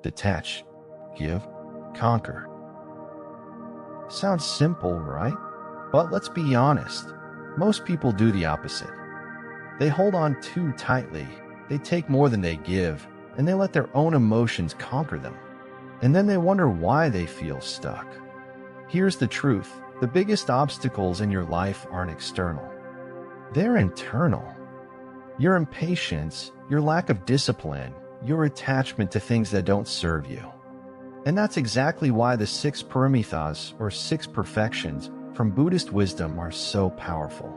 detach, give, conquer. Sounds simple, right? But let's be honest. Most people do the opposite. They hold on too tightly, they take more than they give, and they let their own emotions conquer them. And then they wonder why they feel stuck. Here's the truth. The biggest obstacles in your life aren't external. They're internal. Your impatience, your lack of discipline, your attachment to things that don't serve you. And that's exactly why the Six Paramitas, or six perfections, from Buddhist wisdom are so powerful.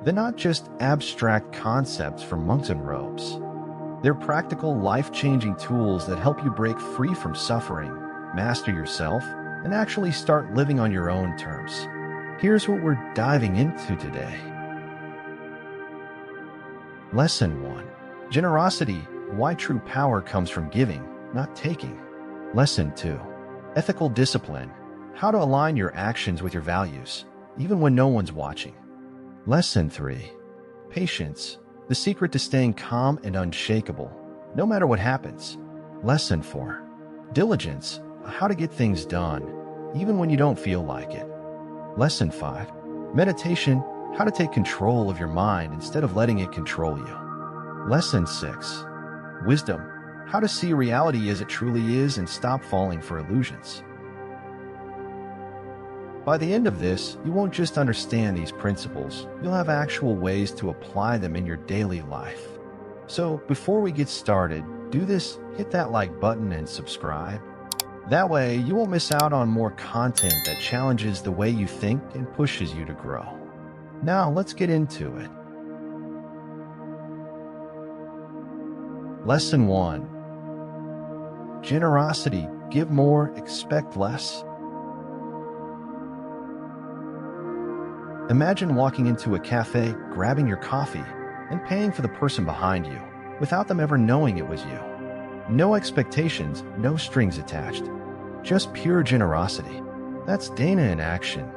They're not just abstract concepts from monks in robes. They're practical, life-changing tools that help you break free from suffering, master yourself, and actually start living on your own terms. Here's what we're diving into today. Lesson 1. Generosity, why true power comes from giving, not taking. Lesson 2. Ethical discipline, how to align your actions with your values, even when no one's watching. Lesson 3. Patience, the secret to staying calm and unshakable, no matter what happens. Lesson 4. Diligence, how to get things done, even when you don't feel like it. Lesson 5. Meditation, how to take control of your mind instead of letting it control you. Lesson 6. Wisdom, how to see reality as it truly is and stop falling for illusions. By the end of this, you won't just understand these principles, you'll have actual ways to apply them in your daily life. So before we get started, do this, hit that like button and subscribe. That way, you won't miss out on more content that challenges the way you think and pushes you to grow. Now, let's get into it. Lesson 1. Generosity. Give more, expect less. Imagine walking into a cafe, grabbing your coffee, and paying for the person behind you, without them ever knowing it was you. No expectations, no strings attached. Just pure generosity. That's Dana in action.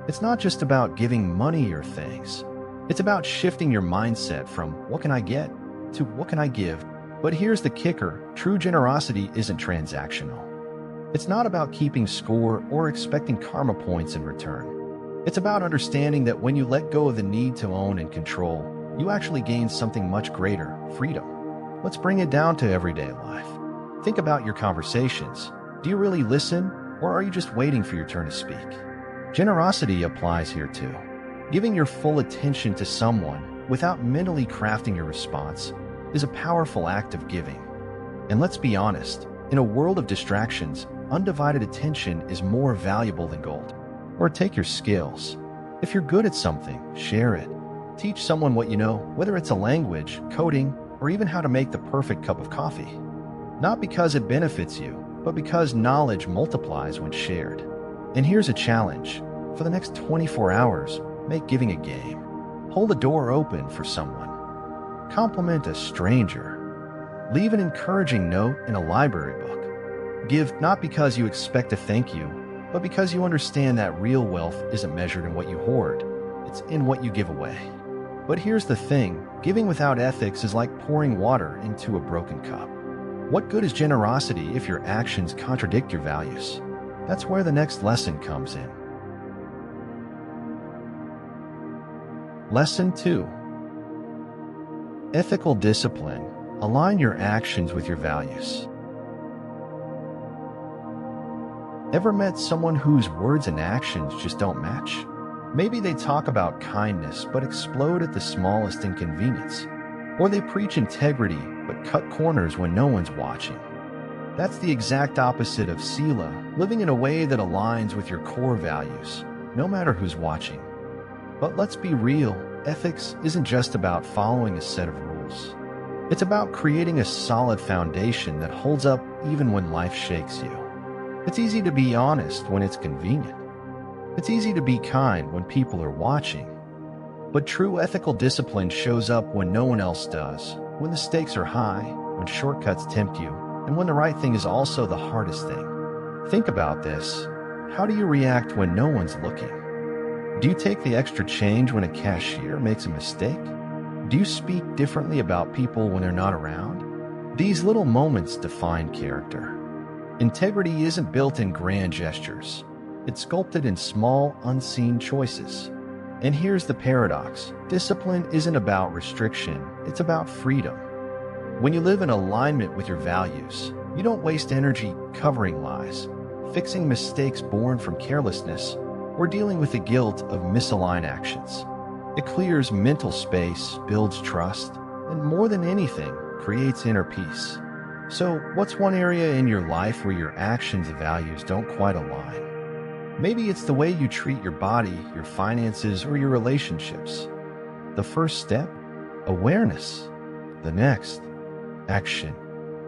It's not just about giving money or things. It's about shifting your mindset from what can I get to what can I give. But here's the kicker, true generosity isn't transactional. It's not about keeping score or expecting karma points in return. It's about understanding that when you let go of the need to own and control, you actually gain something much greater, freedom. Let's bring it down to everyday life. Think about your conversations. Do you really listen, or are you just waiting for your turn to speak? Generosity applies here too. Giving your full attention to someone without mentally crafting your response is a powerful act of giving. And let's be honest, in a world of distractions, undivided attention is more valuable than gold. Or take your skills. If you're good at something, share it. Teach someone what you know, whether it's a language, coding, or even how to make the perfect cup of coffee. Not because it benefits you, but because knowledge multiplies when shared. And here's a challenge. For the next 24 hours, make giving a game. Hold the door open for someone. Compliment a stranger. Leave an encouraging note in a library book. Give not because you expect a thank you, but because you understand that real wealth isn't measured in what you hoard. It's in what you give away. But here's the thing, giving without ethics is like pouring water into a broken cup. What good is generosity if your actions contradict your values? That's where the next lesson comes in. Lesson 2. Ethical discipline. Align your actions with your values. Ever met someone whose words and actions just don't match? Maybe they talk about kindness but explode at the smallest inconvenience. Or they preach integrity but cut corners when no one's watching. That's the exact opposite of sila, living in a way that aligns with your core values, no matter who's watching. But let's be real, ethics isn't just about following a set of rules. It's about creating a solid foundation that holds up even when life shakes you. It's easy to be honest when it's convenient. It's easy to be kind when people are watching. But true ethical discipline shows up when no one else does, when the stakes are high, when shortcuts tempt you, and when the right thing is also the hardest thing. Think about this. How do you react when no one's looking? Do you take the extra change when a cashier makes a mistake? Do you speak differently about people when they're not around? These little moments define character. Integrity isn't built in grand gestures. It's sculpted in small, unseen choices. And here's the paradox. Discipline isn't about restriction, it's about freedom. When you live in alignment with your values, you don't waste energy covering lies, fixing mistakes born from carelessness, or dealing with the guilt of misaligned actions. It clears mental space, builds trust, and more than anything, creates inner peace. So, what's one area in your life where your actions and values don't quite align? Maybe it's the way you treat your body, your finances, or your relationships. The first step? Awareness. The next? Action.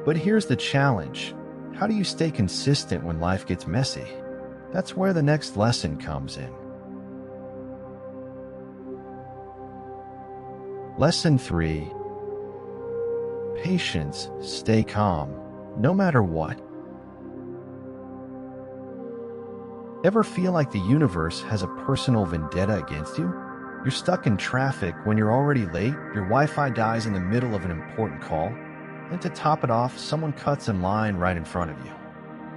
But here's the challenge. How do you stay consistent when life gets messy? That's where the next lesson comes in. Lesson 3. Patience. Stay calm, no matter what. Ever feel like the universe has a personal vendetta against you? You're stuck in traffic when you're already late, your Wi-Fi dies in the middle of an important call, and to top it off, someone cuts in line right in front of you.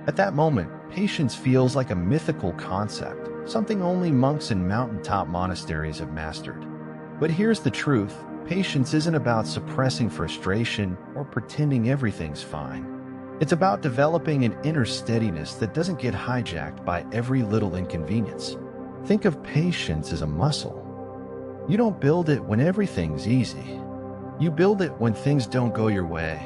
At that moment, patience feels like a mythical concept, something only monks in mountaintop monasteries have mastered. But here's the truth. Patience isn't about suppressing frustration or pretending everything's fine. It's about developing an inner steadiness that doesn't get hijacked by every little inconvenience. Think of patience as a muscle. You don't build it when everything's easy. You build it when things don't go your way,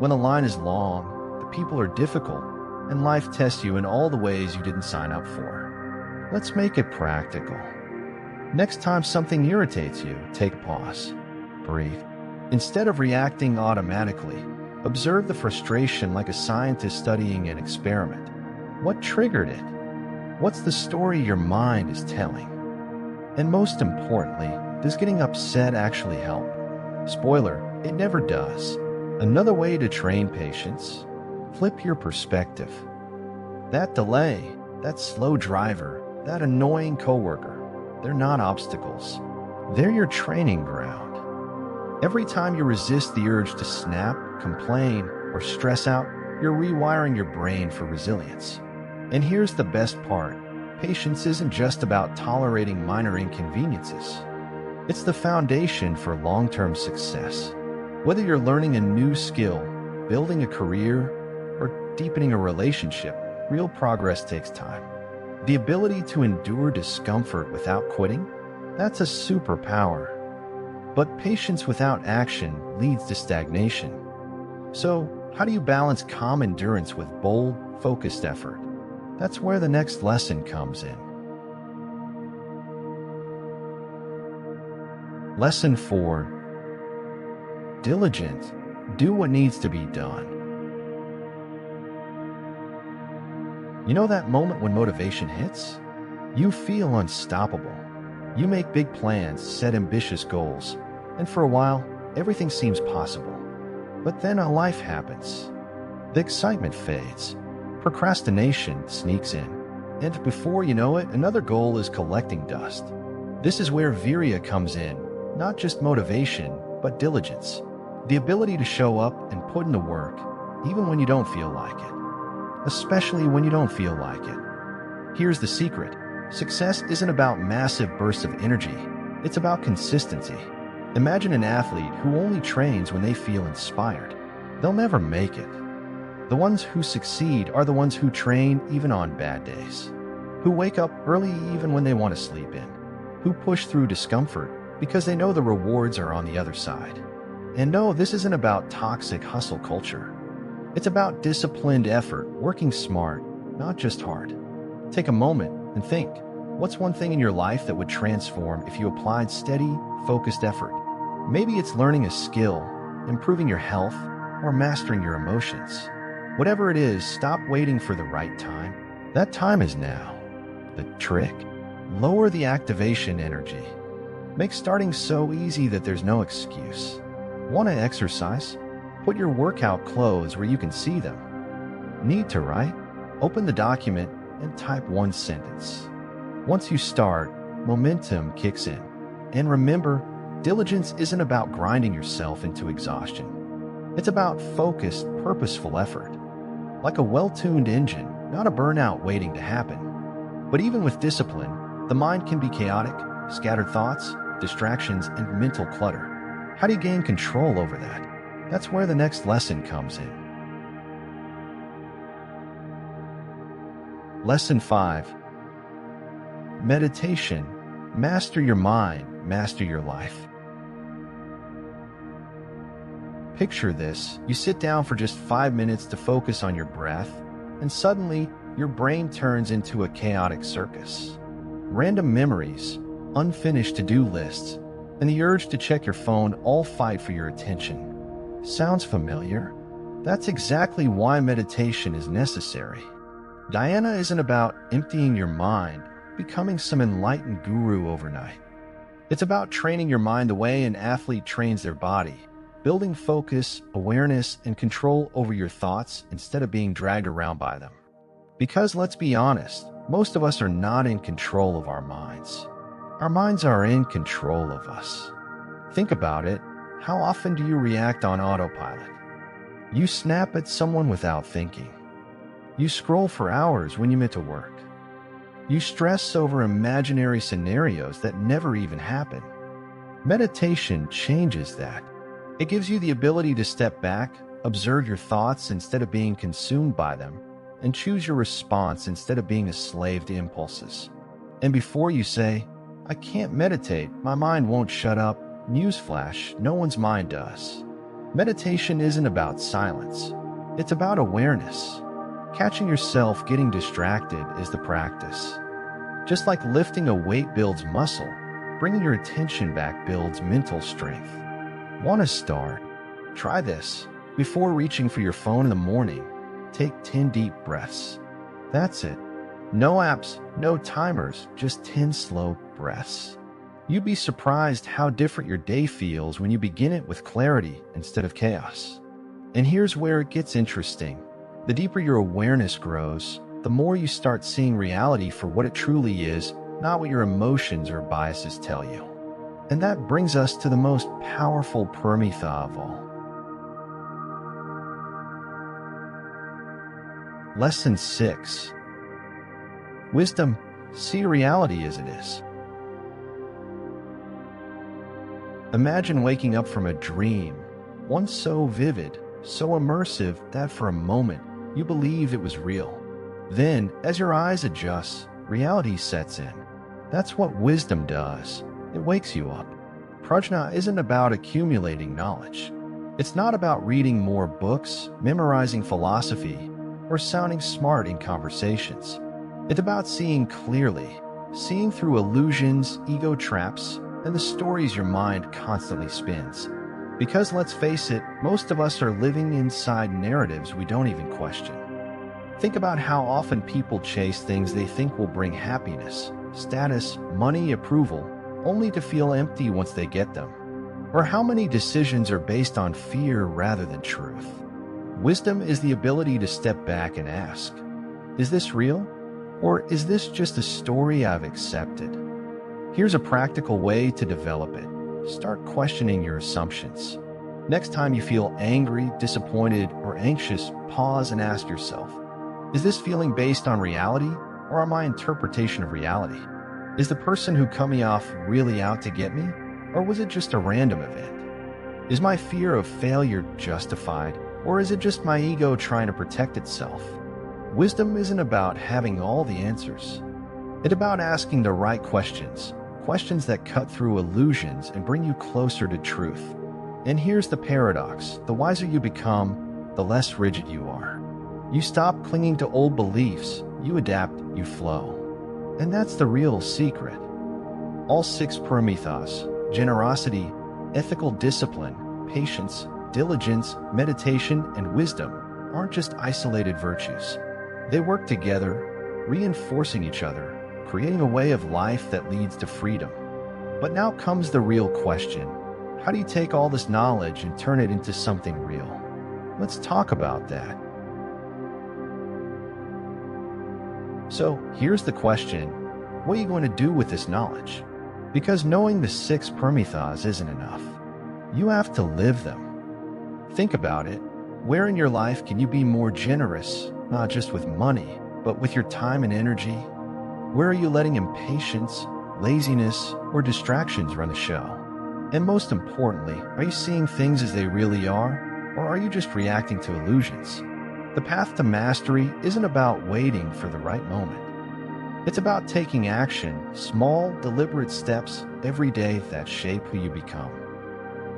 when the line is long, the people are difficult, and life tests you in all the ways you didn't sign up for. Let's make it practical. Next time something irritates you, take a pause. Breathe. Instead of reacting automatically, observe the frustration like a scientist studying an experiment. What triggered it? What's the story your mind is telling? And most importantly, does getting upset actually help? Spoiler, it never does. Another way to train patience: flip your perspective. That delay, that slow driver, that annoying coworker, they're not obstacles. They're your training ground. Every time you resist the urge to snap, complain, or stress out, you're rewiring your brain for resilience. And here's the best part. Patience isn't just about tolerating minor inconveniences. It's the foundation for long-term success. Whether you're learning a new skill, building a career, or deepening a relationship, real progress takes time. The ability to endure discomfort without quitting? That's a superpower. But patience without action leads to stagnation. So, how do you balance calm endurance with bold, focused effort? That's where the next lesson comes in. Lesson 4. Diligent. Do what needs to be done. You know that moment when motivation hits? You feel unstoppable. You make big plans, set ambitious goals, and for a while, everything seems possible. But then a life happens. The excitement fades. Procrastination sneaks in. And before you know it, another goal is collecting dust. This is where virya comes in. Not just motivation, but diligence. The ability to show up and put in the work, even when you don't feel like it. Especially when you don't feel like it. Here's the secret. Success isn't about massive bursts of energy. It's about consistency. Imagine an athlete who only trains when they feel inspired. They'll never make it. The ones who succeed are the ones who train even on bad days, who wake up early even when they want to sleep in, who push through discomfort because they know the rewards are on the other side. And no, this isn't about toxic hustle culture. It's about disciplined effort, working smart, not just hard. Take a moment and think, what's one thing in your life that would transform if you applied steady, focused effort? Maybe it's learning a skill, improving your health, or mastering your emotions. Whatever it is, stop waiting for the right time. That time is now. The trick: lower the activation energy. Make starting so easy that there's no excuse. Want to exercise? Put your workout clothes where you can see them. Need to write? Open the document and type one sentence. Once you start, momentum kicks in. And remember, diligence isn't about grinding yourself into exhaustion. It's about focused, purposeful effort. Like a well-tuned engine, not a burnout waiting to happen. But even with discipline, the mind can be chaotic, scattered thoughts, distractions, and mental clutter. How do you gain control over that? That's where the next lesson comes in. Lesson 5. Meditation. Master your mind, master your life. Picture this. You sit down for just 5 minutes to focus on your breath, and suddenly your brain turns into a chaotic circus. Random memories, unfinished to-do lists, and the urge to check your phone all fight for your attention. Sounds familiar? That's exactly why meditation is necessary. Dhyana isn't about emptying your mind, becoming some enlightened guru overnight. It's about training your mind the way an athlete trains their body, building focus, awareness, and control over your thoughts instead of being dragged around by them. Because let's be honest, most of us are not in control of our minds. Our minds are in control of us. Think about it. How often do you react on autopilot? You snap at someone without thinking. You scroll for hours when you meant to work. You stress over imaginary scenarios that never even happen. Meditation changes that. It gives you the ability to step back, observe your thoughts instead of being consumed by them, and choose your response instead of being a slave to impulses. And before you say, "I can't meditate, my mind won't shut up," newsflash, no one's mind does. Meditation isn't about silence. It's about awareness. Catching yourself getting distracted is the practice. Just like lifting a weight builds muscle, bringing your attention back builds mental strength. Want to start? Try this. Before reaching for your phone in the morning, take 10 deep breaths. That's it. No apps, no timers, just 10 slow breaths. You'd be surprised how different your day feels when you begin it with clarity instead of chaos. And here's where it gets interesting. The deeper your awareness grows, the more you start seeing reality for what it truly is, not what your emotions or biases tell you. And that brings us to the most powerful paramita of all. Lesson 6. Wisdom. See reality as it is. Imagine waking up from a dream, one so vivid, so immersive that for a moment you believe it was real. Then, as your eyes adjust, reality sets in. That's what wisdom does. It wakes you up. Prajna isn't about accumulating knowledge. It's not about reading more books, memorizing philosophy, or sounding smart in conversations. It's about seeing clearly, seeing through illusions, ego traps, and the stories your mind constantly spins. Because let's face it, most of us are living inside narratives we don't even question. Think about how often people chase things they think will bring happiness, status, money, approval, only to feel empty once they get them. Or how many decisions are based on fear rather than truth. Wisdom is the ability to step back and ask, is this real? Or is this just a story I've accepted? Here's a practical way to develop it. Start questioning your assumptions. Next time you feel angry, disappointed, or anxious, pause and ask yourself, is this feeling based on reality or on my interpretation of reality? Is the person who cut me off really out to get me, or was it just a random event? Is my fear of failure justified, or is it just my ego trying to protect itself? Wisdom isn't about having all the answers. It's about asking the right questions, questions that cut through illusions and bring you closer to truth. And here's the paradox. The wiser you become, the less rigid you are. You stop clinging to old beliefs, you adapt, you flow. And that's the real secret. All 6 paramitas, generosity, ethical discipline, patience, diligence, meditation, and wisdom, aren't just isolated virtues. They work together, reinforcing each other, creating a way of life that leads to freedom. But now comes the real question. How do you take all this knowledge and turn it into something real? Let's talk about that. So here's the question. What are you going to do with this knowledge? Because knowing the 6 paramitas isn't enough. You have to live them. Think about it. Where in your life can you be more generous, not just with money, but with your time and energy? Where are you letting impatience, laziness, or distractions run the show? And most importantly, are you seeing things as they really are, or are you just reacting to illusions? The path to mastery isn't about waiting for the right moment. It's about taking action, small, deliberate steps every day that shape who you become.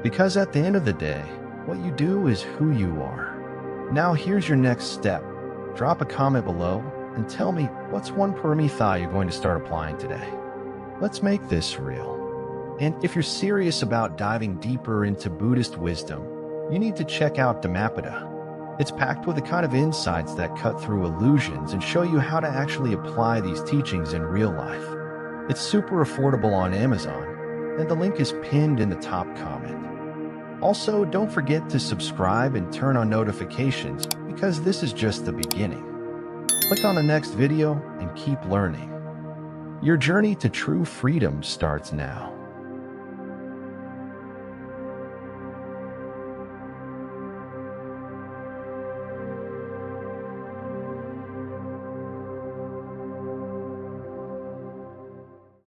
Because at the end of the day, what you do is who you are. Now here's your next step. Drop a comment below and tell me what's one paramita you're going to start applying today. Let's make this real. And if you're serious about diving deeper into Buddhist wisdom, you need to check out Dhammapada. It's packed with the kind of insights that cut through illusions and show you how to actually apply these teachings in real life. It's super affordable on Amazon, and the link is pinned in the top comment. Also, don't forget to subscribe and turn on notifications because this is just the beginning. Click on the next video and keep learning. Your journey to true freedom starts now.